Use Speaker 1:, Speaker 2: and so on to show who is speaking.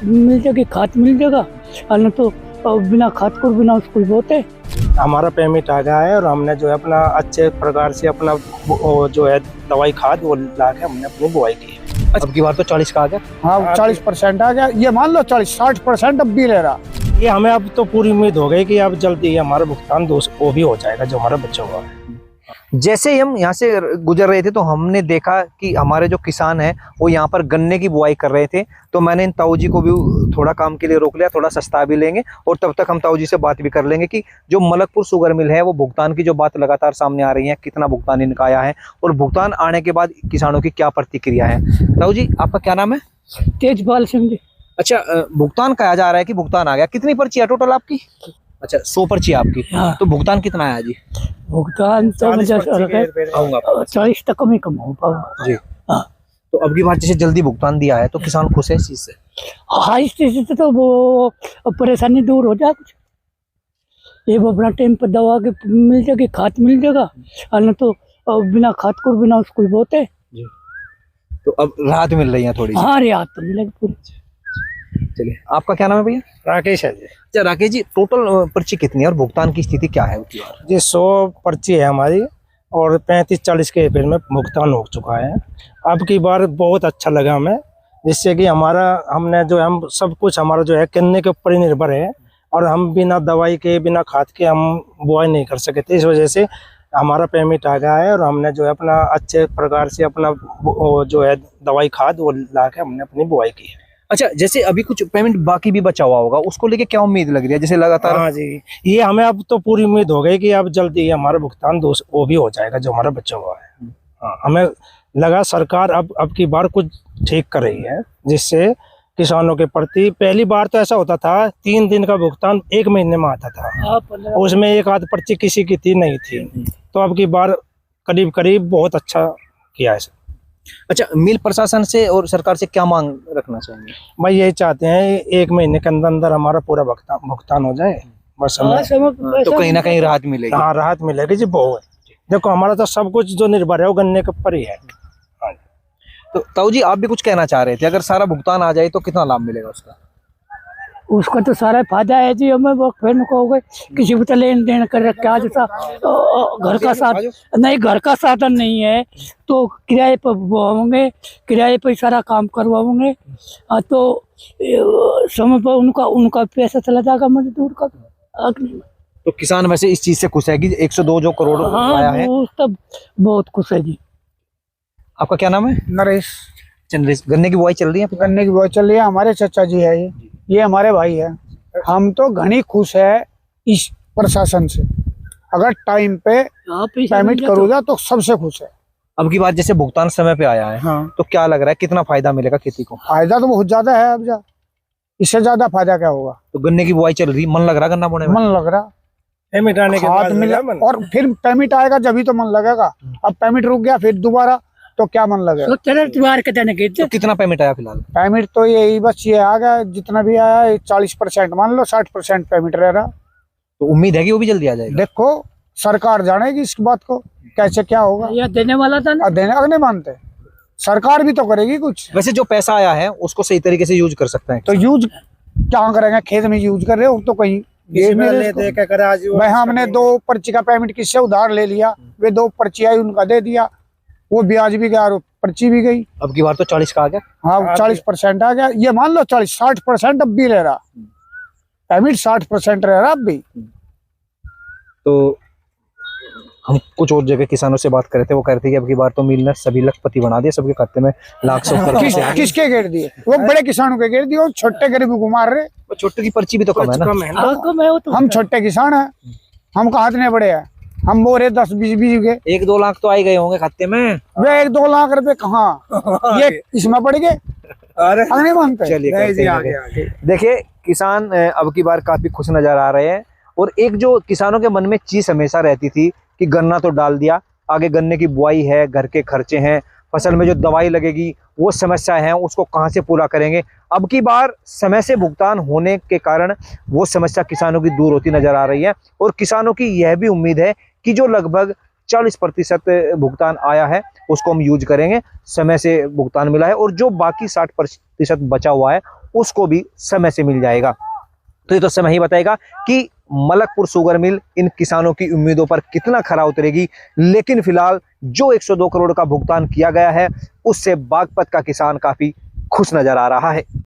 Speaker 1: मिल जाएगी, खाद मिल जाएगा, और न तो बिना खाद को बिना उसको बोते।
Speaker 2: हमारा पेमेंट आ गया है और हमने जो है अपना अच्छे प्रकार से अपना जो है दवाई खाद वो ला के हमने अपनी बुआई की है।
Speaker 3: अब की बार तो 40 का आ गया।
Speaker 4: हाँ 40% आ गया, ये मान लो 40-60% अब भी रह रहा।
Speaker 2: ये हमें अब तो पूरी उम्मीद हो गई कि अब जल्दी हमारा भुगतान वो भी हो जाएगा जो हमारा बचा हुआ है।
Speaker 3: जैसे ही हम यहाँ से गुजर रहे थे तो हमने देखा कि हमारे जो किसान हैं वो यहाँ पर गन्ने की बुआई कर रहे थे, तो मैंने इन ताऊ जी को भी थोड़ा काम के लिए रोक लिया, थोड़ा सस्ता भी लेंगे और तब तक हम ताऊ जी से बात भी कर लेंगे कि जो मलकपुर शुगर मिल है वो भुगतान की जो बात लगातार सामने आ रही है, कितना भुगतान इनका आया है और भुगतान आने के बाद किसानों की क्या प्रतिक्रिया है। ताऊ जी आपका क्या नाम है?
Speaker 1: तेजपाल सिंह जी।
Speaker 3: अच्छा, भुगतान कहा जा रहा है कि भुगतान आ गया, कितनी पर्ची है टोटल आपकी? अच्छा 100 पर्ची है आपकी।
Speaker 1: हाँ।
Speaker 3: तो भुगतान कितना आया जी?
Speaker 1: भुगतान तो 40 तक कम ही कम हो पाऊंगा
Speaker 3: जी।
Speaker 1: हाँ।
Speaker 3: तो अब की बार जैसे जल्दी भुगतान दिया है तो किसान खुश है इस चीज से?
Speaker 1: हाँ, इस चीज से तो वो परेशानी दूर हो जाए कुछ। ये वो अपना टाइम पर दवा के मिल जाएगी, खाद मिल जाएगा, और न तो बिना खाद को बिना उसको बोते।
Speaker 3: तो अब राहत मिल रही है थोड़ी?
Speaker 1: हाँ रियायत तो मिलेगी पूरी।
Speaker 3: चलिए, आपका क्या नाम है भैया?
Speaker 2: राकेश है जी।
Speaker 3: अच्छा राकेश जी, टोटल पर्ची कितनी है और भुगतान की स्थिति क्या है?
Speaker 2: जी 100 पर्ची है हमारी और 35-40 के एप्रिल में भुगतान हो चुका है। अब की बार बहुत अच्छा लगा हमें, जिससे कि हमने जो हम सब कुछ हमारा जो है गन्ने के ऊपर ही निर्भर है और हम बिना दवाई के बिना खाद के हम बुआई नहीं कर सके थे। इस वजह से हमारा पेमेंट आ गया है और हमने जो है अपना अच्छे प्रकार से अपना जो है दवाई खाद वो ला के हमने अपनी बुआई की है।
Speaker 3: अच्छा, जैसे अभी कुछ पेमेंट बाकी भी बचा हुआ होगा, उसको लेके क्या उम्मीद लग रही है? जैसे लगातार
Speaker 2: हाँ जी, ये हमें अब तो पूरी उम्मीद हो गई कि अब जल्दी हमारा भुगतान वो भी हो जाएगा जो हमारा बचा हुआ है। हाँ, हमें लगा सरकार अब की बार कुछ ठीक कर रही है, जिससे किसानों के प्रति पहली बार तो ऐसा होता था 3 दिन का भुगतान 1 महीने में आता था, उसमें एक आध पर्ची किसी की थी नहीं थी, तो अब की बार करीब करीब बहुत अच्छा किया है।
Speaker 3: अच्छा, मिल प्रशासन से और सरकार से क्या मांग रखना चाहिए?
Speaker 2: भाई यही चाहते हैं 1 महीने के अंदर अंदर हमारा पूरा भुगतान हो जाए, बस हमें
Speaker 3: तो कहीं ना कहीं राहत मिलेगी।
Speaker 2: हाँ राहत मिलेगी जी बहुत। देखो हमारा तो सब कुछ जो निर्भर है वो गन्ने के ऊपर ही है।
Speaker 3: तो ताऊ जी आप भी कुछ कहना चाह रहे थे, अगर सारा भुगतान आ जाए तो कितना लाभ मिलेगा उसका?
Speaker 1: उसका तो सारा फायदा है जी। हमें वो फिर कहोगे किसी को तो लेन देन कर रखा है, जैसा घर का साधन नहीं, घर का साधन नहीं है तो किराए पर होंगे, किराए पर सारा काम करवाओगे तो समय पर उनका पैसा चला जाएगा मजदूर का।
Speaker 3: तो किसान वैसे इस चीज से खुश है कि 102 जो करोड़ आया है?
Speaker 1: वो तब बहुत खुश है जी।
Speaker 3: आपका क्या नाम है?
Speaker 4: नरेश।
Speaker 3: चंद्रेश, गन्ने की बुआई चल रही है?
Speaker 4: गन्ने की बुआई चल रही है, हमारे चाचा जी है, ये हमारे भाई है। हम तो घनी खुश है इस प्रशासन से, अगर टाइम पे पेमेंट करूँगा तो सबसे खुश है।
Speaker 3: अब की बार जैसे भुगतान समय पे आया है,
Speaker 4: हाँ।
Speaker 3: तो क्या लग रहा है कितना फायदा मिलेगा खेती को?
Speaker 4: फायदा तो बहुत ज्यादा है, अब इससे ज्यादा फायदा क्या होगा?
Speaker 3: तो गन्ने की बुआई चल रही, मन लग रहा गन्ना बोने में?
Speaker 4: मन लग रहा,
Speaker 2: पेमेंट आने के बाद
Speaker 4: मिला और फिर पेमेंट आएगा जब ही तो मन लगेगा। अब पेमेंट रुक गया फिर दोबारा तो क्या मन लगेगा?
Speaker 3: तो कितना पेमेंट आया फिलहाल?
Speaker 4: पेमेंट तो यही बस ये आ गया, जितना भी आया 40%, मान लो 60% पेमेंट रह रहा।
Speaker 3: तो उम्मीद है कि वो भी जल्दी आ जाएगा?
Speaker 4: देखो सरकार जानेगी इस बात को कैसे क्या होगा।
Speaker 1: या देने वाला था ना,
Speaker 4: देने अगले मानते, सरकार भी तो करेगी कुछ।
Speaker 3: वैसे जो पैसा आया है उसको सही तरीके से यूज कर सकते हैं
Speaker 4: तो यूज क्या करेंगे? खेत में यूज कर रहे हो तो कहीं भाई हमने 2 पर्ची का पेमेंट किससे उधार ले लिया, वे 2 पर्ची आई उनका दे दिया, वो ब्याज भी गया और पर्ची भी गई।
Speaker 3: अब की बार तो 40 का आ गया।
Speaker 4: हाँ 40% आ गया, ये मान लो 40-60% अब भी रह रहा, पेमेंट 60% रह रहा अब भी।
Speaker 3: तो हम कुछ और जगह किसानों से बात कर रहे थे, वो कह रहे थे कि अब की बार तो मिल ने सभी लखपति बना दिया, सबके खाते में लाख सौ
Speaker 4: किसके घेर दिए? वो बड़े किसानों के घेर दिए, वो छोटे गरीबों को मार रहे।
Speaker 3: छोटे की पर्ची भी तो कम है ना?
Speaker 4: हम छोटे किसान हैं, हम कहाँ इतने बड़े हैं? हम बोरे 10-20 के
Speaker 3: 1-2 लाख तो आए गए होंगे खाते में।
Speaker 4: वे 1-2 लाख रुपए कहाँ ये इसमें पड़ गए? अरे नहीं मानते।
Speaker 3: चलिए देखिए, किसान अब की बार काफी खुश नजर आ रहे हैं और एक जो किसानों के मन में चीज हमेशा रहती थी कि गन्ना तो डाल दिया, आगे गन्ने की बुआई है, घर के खर्चे हैं, फसल में जो दवाई लगेगी वो समस्या है, उसको कहां से पूरा करेंगे। अब की बार समय से भुगतान होने के कारण वो समस्या किसानों की दूर होती नजर आ रही है और किसानों की यह भी उम्मीद है कि जो लगभग 40% भुगतान आया है उसको हम यूज करेंगे, समय से भुगतान मिला है और जो बाकी 60% बचा हुआ है उसको भी समय से मिल जाएगा। तो ये तो समय ही बताएगा कि मलकपुर शुगर मिल इन किसानों की उम्मीदों पर कितना खरा उतरेगी। लेकिन फिलहाल जो 102 करोड़ का भुगतान किया गया है उससे बागपत का किसान काफी खुश नजर आ रहा है।